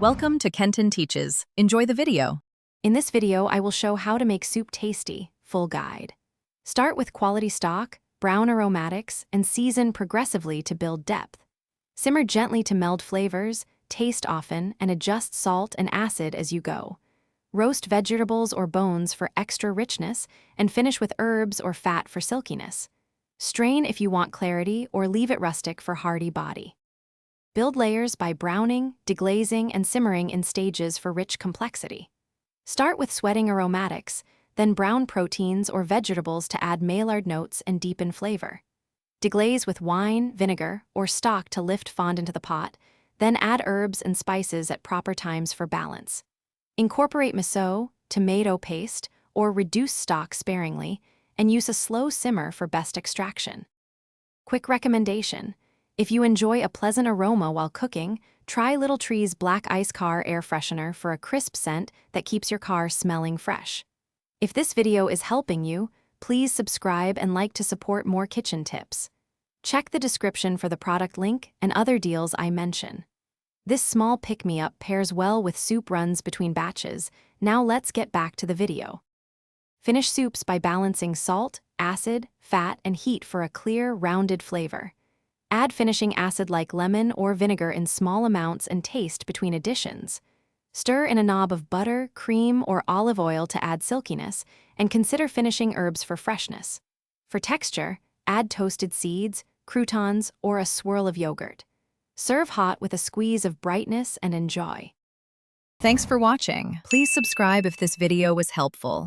Welcome to Kenton Teaches. Enjoy the video. In this video, I will show how to make soup tasty, full guide. Start with quality stock, brown aromatics, and season progressively to build depth. Simmer gently to meld flavors, taste often, and adjust salt and acid as you go. Roast vegetables or bones for extra richness, and finish with herbs or fat for silkiness. Strain if you want clarity or leave it rustic for hearty body. Build layers by browning, deglazing, and simmering in stages for rich complexity. Start with sweating aromatics, then brown proteins or vegetables to add Maillard notes and deepen flavor. Deglaze with wine, vinegar, or stock to lift fond into the pot, then add herbs and spices at proper times for balance. Incorporate miso, tomato paste, or reduce stock sparingly, and use a slow simmer for best extraction. Quick recommendation: if you enjoy a pleasant aroma while cooking, try Little Tree's Black Ice Car Air Freshener for a crisp scent that keeps your car smelling fresh. If this video is helping you, please subscribe and like to support more kitchen tips. Check the description for the product link and other deals I mention. This small pick-me-up pairs well with soup runs between batches. Now let's get back to the video. Finish soups by balancing salt, acid, fat, and heat for a clear, rounded flavor. Add finishing acid like lemon or vinegar in small amounts and taste between additions. Stir in a knob of butter, cream, or olive oil to add silkiness, and consider finishing herbs for freshness. For texture, add toasted seeds, croutons, or a swirl of yogurt. Serve hot with a squeeze of brightness and enjoy. Thanks for watching. Please subscribe if this video was helpful.